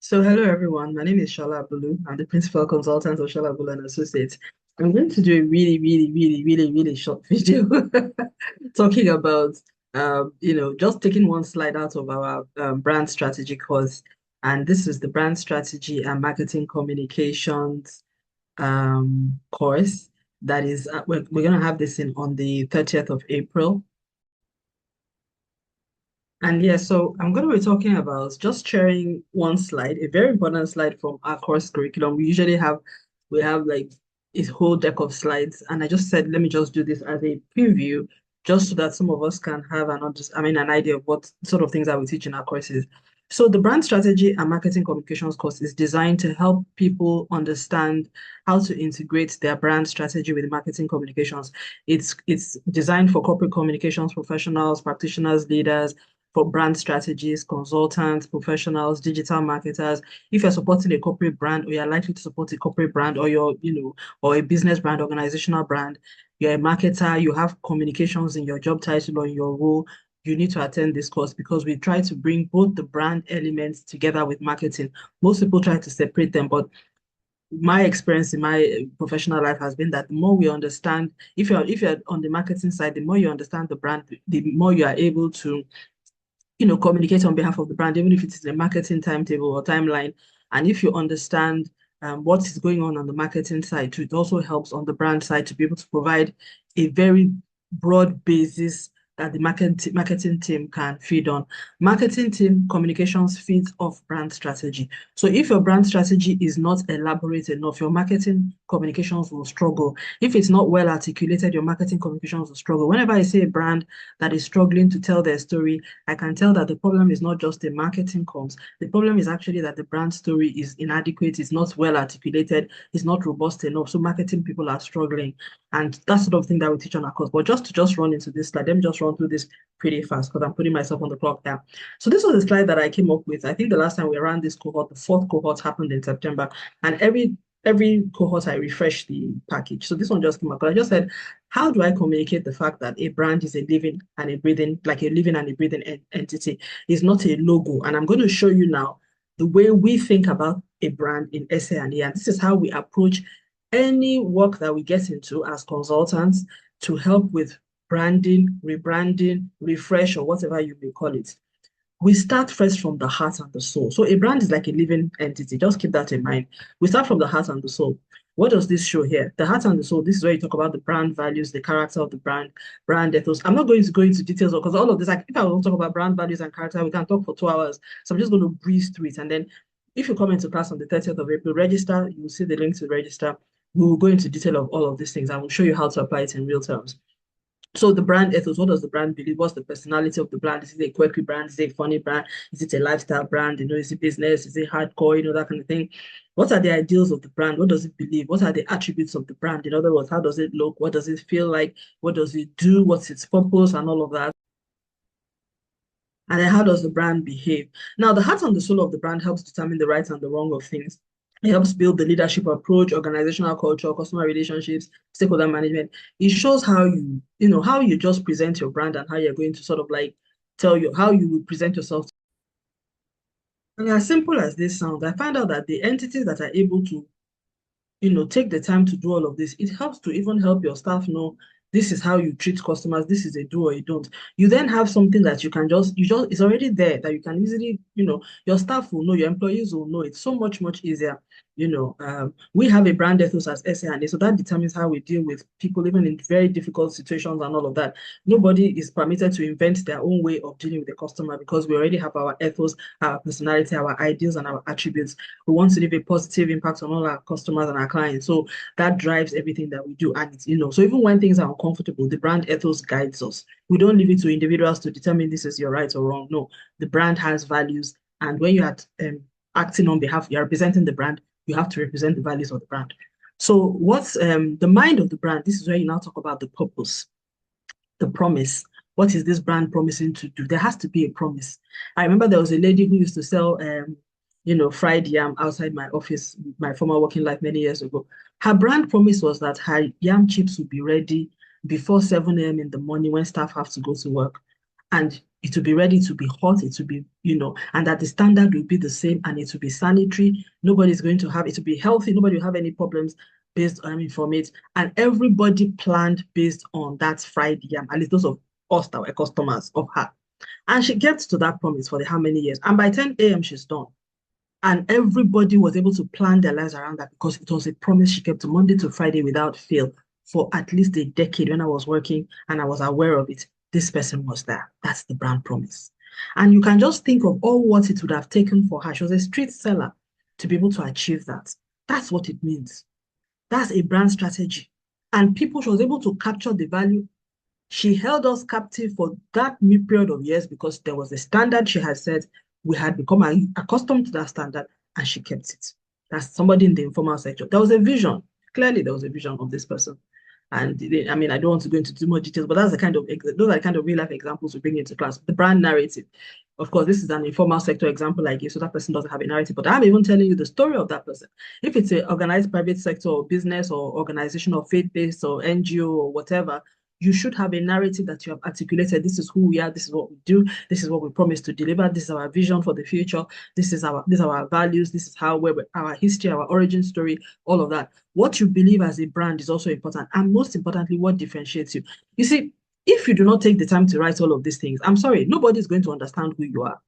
So hello everyone, my name is Shala Bulu. I'm the principal consultant of Shala Bulu and Associates. I'm going to do a really short video talking about just taking one slide out of our brand strategy course. And this is the brand strategy and marketing communications course that is we're going to have this in on the 30th of April. And yeah, so I'm going to be talking about just sharing one slide, a very important slide from our course curriculum. We have like a whole deck of slides, and I just said, let me just do this as a preview, just so that some of us can have an idea of what sort of things that we teach in our courses. So the brand strategy and marketing communications course is designed to help people understand how to integrate their brand strategy with marketing communications. It's designed for corporate communications professionals, practitioners, leaders for brand strategists, consultants, professionals, digital marketers. If you're supporting a corporate brand or you're likely to support a corporate brand or or a business brand, organizational brand, you're a marketer, you have communications in your job title or in your role, you need to attend this course because we try to bring both the brand elements together with marketing. Most people try to separate them, but my experience in my professional life has been that the more we understand, if you're on the marketing side, the more you understand the brand, the more you are able to communicate on behalf of the brand, even if it is a marketing timetable or timeline. And if you understand what is going on the marketing side, it also helps on the brand side to be able to provide a very broad basis that the marketing team can feed on. Marketing team communications feeds off brand strategy. So if your brand strategy is not elaborate enough, your marketing communications will struggle. If it's not well articulated, your marketing communications will struggle. Whenever I say a brand that is struggling to tell their story, I can tell that the problem is not just the marketing comms. The problem is actually that the brand story is inadequate, it's not well articulated, it's not robust enough. So marketing people are struggling. And that's sort of thing that we teach on our course. But just to just run into this slide, let me just run through this pretty fast because I'm putting myself on the clock now. So this was a slide that I came up with. I think the last time we ran this cohort, the fourth cohort happened in September. And every cohort I refresh the package. So this one just came up. I just said, how do I communicate the fact that a brand is a living and a breathing, like a living and a breathing entity? It's not a logo. And I'm going to show you now the way we think about a brand in SA&E. And this is how we approach any work that we get into as consultants to help with branding, rebranding, refresh, or whatever you may call it. We start first from the heart and the soul. So a brand is like a living entity. Just keep that in mind. We start from the heart and the soul. What does this show here? The heart and the soul. This is where you talk about the brand values, the character of the brand ethos. I'm not going to go into details because all of this, like if I want to talk about brand values and character, we can talk for 2 hours. So I'm just going to breeze through it. And then if you come into class on the 30th of April, register, you will see the link to register. We will go into detail of all of these things. I will show you how to apply it in real terms. So the brand ethos, what does the brand believe? What's the personality of the brand? Is it a quirky brand? Is it a funny brand? Is it a lifestyle brand? Is it business? Is it hardcore? That kind of thing. What are the ideals of the brand? What does it believe? What are the attributes of the brand? In other words, how does it look? What does it feel like? What does it do? What's its purpose and all of that? And then how does the brand behave? Now, the heart and the soul of the brand helps determine the right and the wrong of things. It helps build the leadership approach, organizational culture, customer relationships, stakeholder management. It shows how you just present your brand and how you're going to sort of like tell you how you will present yourself. And as simple as this sounds, I find out that the entities that are able to take the time to do all of this. It helps to even help your staff know this is how you treat customers. This is a do or you don't. You then have something that it's already there that you can easily, your staff will know, your employees will know. It's so much easier. We have a brand ethos as SA&A, so that determines how we deal with people, even in very difficult situations and all of that. Nobody is permitted to invent their own way of dealing with the customer because we already have our ethos, our personality, our ideals, and our attributes. We want to leave a positive impact on all our customers and our clients. So that drives everything that we do. And so even when things are uncomfortable, the brand ethos guides us. We don't leave it to individuals to determine this is your right or wrong. No, the brand has values. And when you're acting on behalf, you're representing the brand, you have to represent the values of the brand. So what's the mind of the brand? This is where you now talk about the purpose, the promise. What is this brand promising to do? There has to be a promise. I remember there was a lady who used to sell fried yam outside my office, my former working life many years ago. Her brand promise was that her yam chips would be ready before 7 a.m. in the morning when staff have to go to work. And It will be ready to be hot. It will be, and that the standard will be the same and it will be sanitary. Nobody's going to have, it will be healthy. Nobody will have any problems based on from it. And everybody planned based on that fried yam, at least those of us that were customers of her. And she gets to that promise for the how many years? And by 10 a.m., she's done. And everybody was able to plan their lives around that because it was a promise she kept Monday to Friday without fail for at least a decade when I was working and I was aware of it. This person was there. That's the brand promise. And you can just think of all what it would have taken for her. She was a street seller to be able to achieve that. That's what it means. That's a brand strategy. And people, she was able to capture the value. She held us captive for that period of years because there was a standard she had set. We had become accustomed to that standard and she kept it. That's somebody in the informal sector. There was a vision. Clearly, there was a vision of this person. And I mean, I don't want to go into too much details, but that's the kind of those are the kind of real life examples we bring into class. The brand narrative. Of course, this is an informal sector example I give, so that person doesn't have a narrative, but I'm even telling you the story of that person. If it's an organized private sector or business or organization or faith-based or NGO or whatever, you should have a narrative that you have articulated. This is who we are. This is what we do. This is what we promise to deliver. This is our vision for the future. These are our values. This is how our history, our origin story, all of that. What you believe as a brand is also important. And most importantly, what differentiates you. You see, if you do not take the time to write all of these things, I'm sorry, nobody's going to understand who you are.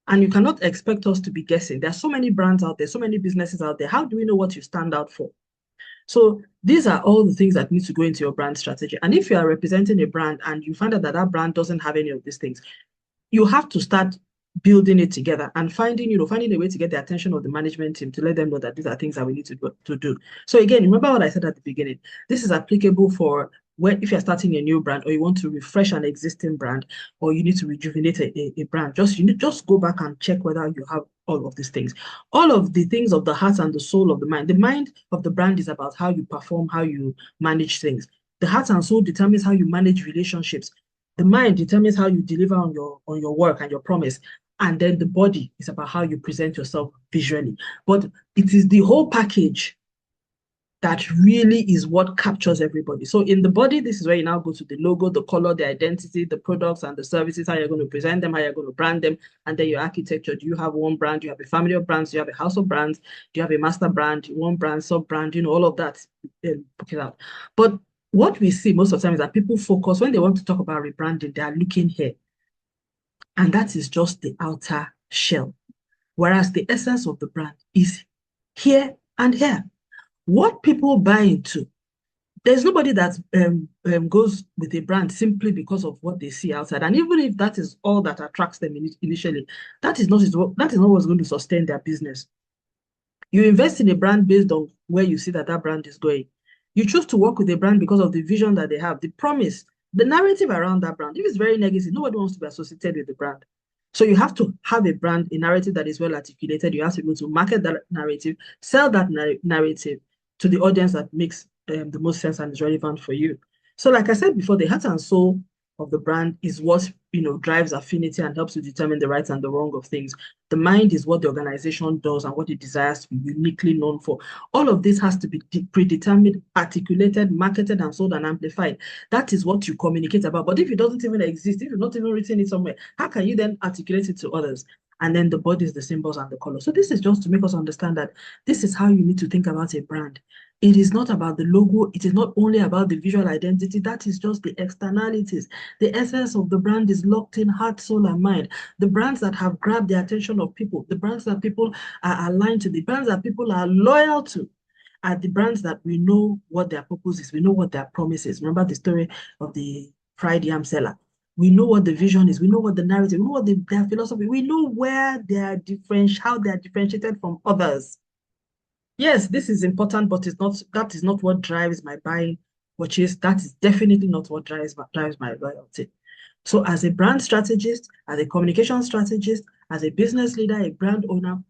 And you cannot expect us to be guessing. There are so many brands out there, so many businesses out there. How do we know what you stand out for? So these are all the things that need to go into your brand strategy. And if you are representing a brand and you find out that that brand doesn't have any of these things, you have to start building it together and finding a way to get the attention of the management team to let them know that these are things that we need to do. So again, remember what I said at the beginning. This is applicable for if you're starting a new brand or you want to refresh an existing brand or you need to rejuvenate a brand, just go back and check whether you have all of these things. All of the things of the heart and the soul of the mind. The mind of the brand is about how you perform, how you manage things. The heart and soul determines how you manage relationships. The mind determines how you deliver on your work and your promise. And then the body is about how you present yourself visually. But it is the whole package that really is what captures everybody. So in the body, this is where you now go to the logo, the color, the identity, the products and the services, how you're going to present them, how you're going to brand them, and then your architecture. Do you have one brand? Do you have a family of brands? Do you have a house of brands? Do you have a master brand, one brand, sub-brand, all of that, book it out. But what we see most of the time is that people focus, when they want to talk about rebranding, they are looking here. And that is just the outer shell. Whereas the essence of the brand is here and here. What people buy into, there's nobody that goes with a brand simply because of what they see outside. And even if that is all that attracts them initially, that is not what's going to sustain their business. You invest in a brand based on where you see that brand is going. You choose to work with a brand because of the vision that they have, the promise, the narrative around that brand. If it's very negative, nobody wants to be associated with the brand. So you have to have a brand, a narrative that is well articulated. You have to be able to market that narrative, sell that narrative to the audience that makes the most sense and is relevant for you. So like I said before, the heart and soul of the brand is what drives affinity and helps you determine the right and the wrong of things. The mind is what the organization does and what it desires to be uniquely known for. All of this has to be predetermined, articulated, marketed, and sold and amplified. That is what you communicate about. But if it doesn't even exist, if you've not even written it somewhere, how can you then articulate it to others? And then the body is the symbols and the colors. So this is just to make us understand that this is how you need to think about a brand. It is not about the logo. It is not only about the visual identity. That is just the externalities. The essence of the brand is locked in heart, soul, and mind. The brands that have grabbed the attention of people, the brands that people are aligned to, the brands that people are loyal to, are the brands that we know what their purpose is. We know what their promise is. Remember the story of the fried yam seller. We know what the vision is. We know what the narrative, we know what their philosophy, we know where they are how they are differentiated from others. Yes, this is important, but that is not what drives my buying purchase. That is definitely not what drives my loyalty. So as a brand strategist, as a communication strategist, as a business leader, a brand owner,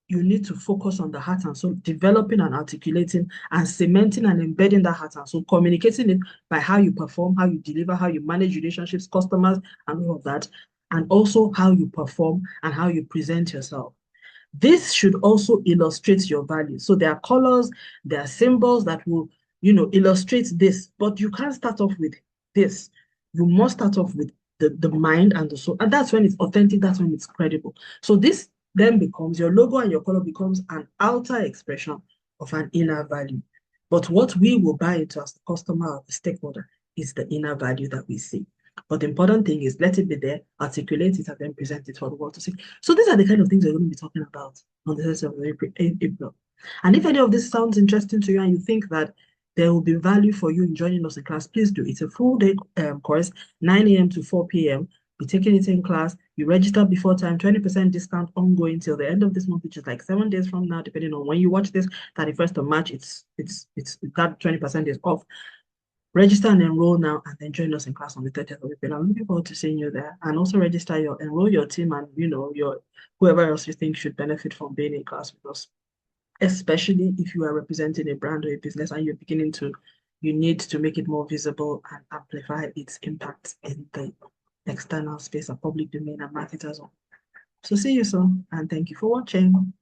you need to focus on the heart and soul, developing and articulating and cementing and embedding that heart and soul, communicating it by how you perform, how you deliver, how you manage relationships, customers, and all of that, and also how you perform and how you present yourself. This should also illustrate your value. So there are colors, there are symbols that will, illustrate this, but you can't start off with this. You must start off with the mind and the soul. And that's when it's authentic, that's when it's credible. So this then becomes your logo and your color becomes an outer expression of an inner value. But what we will buy into as the customer or the stakeholder is the inner value that we see. But the important thing is let it be there, articulate it, and then present it for the world to see. So these are the kind of things we're going to be talking about on the 30th of April. And if any of this sounds interesting to you and you think that there will be value for you in joining us in class, please do. It's a full day course, 9 a.m. to 4 p.m. We're taking it in class. You register before time, 20% discount ongoing till the end of this month, which is like 7 days from now, depending on when you watch this, 31st of March, it's that 20% is off. Register and enroll now, and then join us in class on the 30th of April. I'm looking forward to seeing you there. And also enroll your team and your whoever else you think should benefit from being in class with us, especially if you are representing a brand or a business and you need to make it more visible and amplify its impact in the external space of public domain and marketers. So see you soon, and thank you for watching.